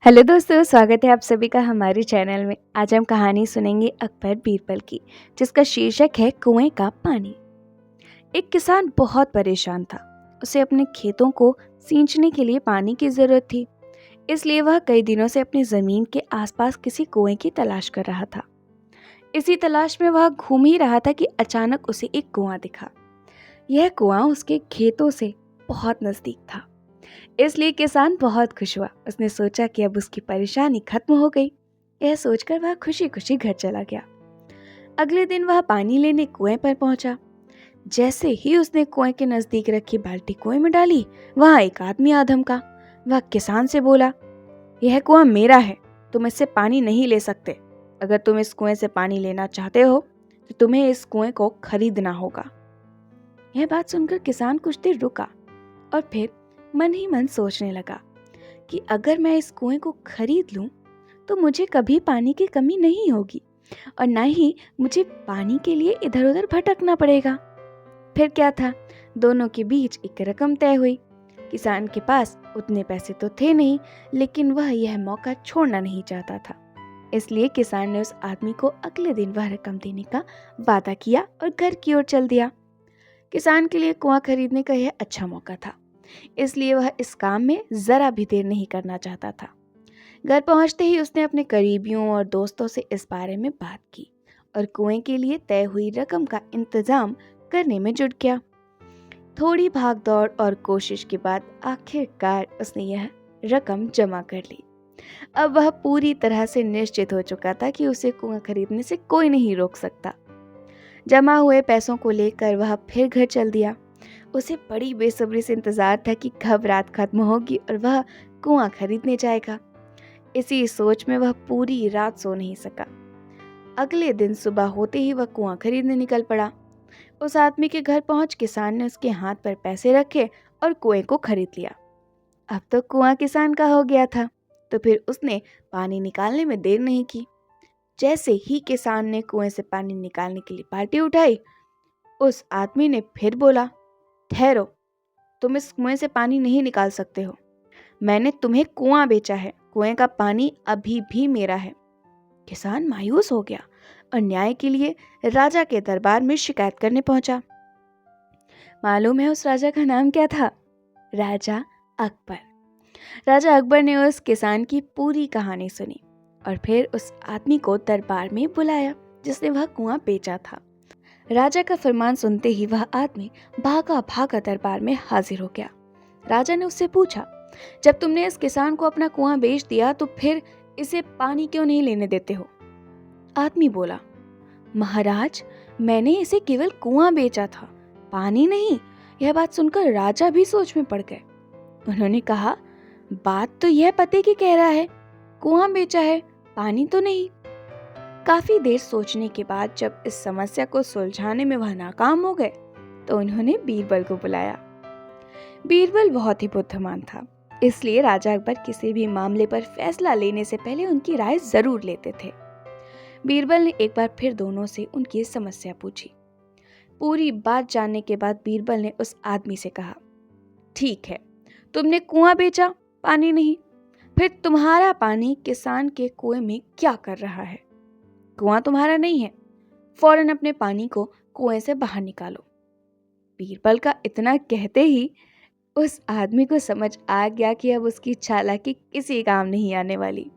Hello दोस्तों, स्वागत है आप सभी का हमारे चैनल में। आज हम कहानी सुनेंगे अकबर बीरबल की, जिसका शीर्षक है कुएं का पानी। एक किसान बहुत परेशान था। उसे अपने खेतों को सींचने के लिए पानी की जरूरत थी। इसलिए वह कई दिनों से अपनी जमीन के आसपास किसी कुएं की तलाश कर रहा था। इसी तलाश में वह घूम ही रहा था कि अचानक उसे एक कुआं दिखा। यह कुआं उसके खेतों से बहुत नजदीक था। इसलिए किसान बहुत खुश हुआ। उसने सोचा कि अब उसकी परेशानी खत्म हो गई। यह सोचकर वह खुशी खुशी घर चला गया। अगले दिन वह पानी लेने कुएं पर पहुंचा। जैसे ही उसने कुएं के नजदीक रखी बाल्टी कुएं में डाली, वहां एक आदमी आ धमका। वह किसान से बोला, यह कुआं मेरा है, तुम इससे पानी नहीं ले सकते। अगर तुम इस कुएं से पानी लेना चाहते हो तो तुम्हें इस कुएं को खरीदना होगा। यह बात सुनकर किसान कुछ देर रुका और फिर मन ही मन सोचने लगा कि अगर मैं इस कुएं को खरीद लूं तो मुझे कभी पानी की कमी नहीं होगी और ना ही मुझे पानी के लिए इधर उधर भटकना पड़ेगा। फिर क्या था, दोनों के बीच एक रकम तय हुई। किसान के पास उतने पैसे तो थे नहीं, लेकिन वह यह मौका छोड़ना नहीं चाहता था। इसलिए किसान ने उस आदमी को अगले दिन वह रकम देने का वादा किया और घर की ओर चल दिया। किसान के लिए कुआं खरीदने का यह अच्छा मौका था, इसलिए वह इस काम में जरा भी देर नहीं करना चाहता था। घर पहुंचते ही उसने अपने करीबियों और दोस्तों से इस बारे में बात की और कुएं के लिए तय हुई रकम का इंतजाम करने में जुट गया। थोड़ी भाग दौड़ और कोशिश के बाद आखिरकार उसने यह रकम जमा कर ली। अब वह पूरी तरह से निश्चित हो चुका था कि उसे कुआं खरीदने से कोई नहीं रोक सकता। जमा हुए पैसों को लेकर वह फिर घर चल दिया। उसे बड़ी बेसब्री से इंतजार था कि कब रात खत्म होगी और वह कुआं खरीदने जाएगा। इसी सोच में वह पूरी रात सो नहीं सका। अगले दिन सुबह होते ही वह कुआं खरीदने निकल पड़ा। उस आदमी के घर पहुंच किसान ने उसके हाथ पर पैसे रखे और कुएं को खरीद लिया। अब तो कुआं किसान का हो गया था, तो फिर उसने पानी निकालने में देर नहीं की। जैसे ही किसान ने कुएं से पानी निकालने के लिए बाल्टी उठाई, उस आदमी ने फिर बोला, ठहरो, तुम इस कुएं से पानी नहीं निकाल सकते हो। मैंने तुम्हें कुआं बेचा है, कुएं का पानी अभी भी मेरा है। किसान मायूस हो गया और न्याय के लिए राजा के दरबार में शिकायत करने पहुंचा। मालूम है उस राजा का नाम क्या था? राजा अकबर। राजा अकबर ने उस किसान की पूरी कहानी सुनी और फिर उस आदमी को दरबार में बुलाया जिसने वह कुआं बेचा था। राजा का फरमान सुनते ही वह आदमी भागा भागा दरबार में हाजिर हो गया। राजा ने उससे पूछा, जब तुमने इस किसान को अपना कुआं बेच दिया तो फिर इसे पानी क्यों नहीं लेने देते हो? आदमी बोला, महाराज, मैंने इसे केवल कुआं बेचा था, पानी नहीं। यह बात सुनकर राजा भी सोच में पड़ गए। उन्होंने कहा, बात तो यह पते की कह रहा है, कुआं बेचा है, पानी तो नहीं। काफी देर सोचने के बाद जब इस समस्या को सुलझाने में वह नाकाम हो गए तो उन्होंने बीरबल को बुलाया। बीरबल बहुत ही बुद्धिमान था, इसलिए राजा अकबर किसी भी मामले पर फैसला लेने से पहले उनकी राय जरूर लेते थे। बीरबल ने एक बार फिर दोनों से उनकी समस्या पूछी। पूरी बात जानने के बाद बीरबल ने उस आदमी से कहा, ठीक है, तुमने कुआं बेचा, पानी नहीं, फिर तुम्हारा पानी किसान के कुएं में क्या कर रहा है? कुआं तुम्हारा नहीं है, फौरन अपने पानी को कुएं से बाहर निकालो। बीरबल का इतना कहते ही उस आदमी को समझ आ गया कि अब उसकी चालाकी किसी काम नहीं आने वाली।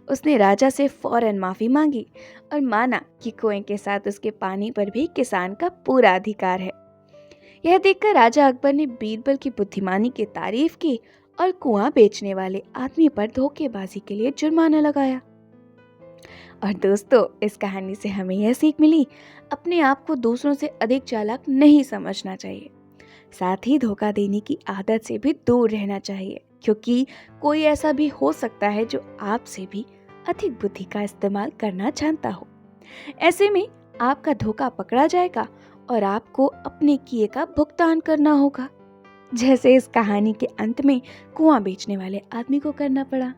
उसने राजा से फौरन माफी मांगी और माना कि कुएं के साथ उसके पानी पर भी किसान का पूरा अधिकार है। यह देखकर राजा अकबर ने बीरबल की बुद्धिमानी की तारीफ की और कुआं बेचने वाले आदमी पर धोखेबाजी के लिए जुर्माना लगाया। और दोस्तों, इस कहानी से हमें यह सीख मिली, अपने आप को दूसरों से अधिक चालाक नहीं समझना चाहिए। साथ ही धोखा देने की आदत से भी दूर रहना चाहिए, क्योंकि कोई ऐसा भी हो सकता है जो आपसे भी अधिक बुद्धि का इस्तेमाल करना जानता हो। ऐसे में आपका धोखा पकड़ा जाएगा और आपको अपने किए का भुगतान करना होगा, जैसे इस कहानी के अंत में कुआं बेचने वाले आदमी को करना पड़ा।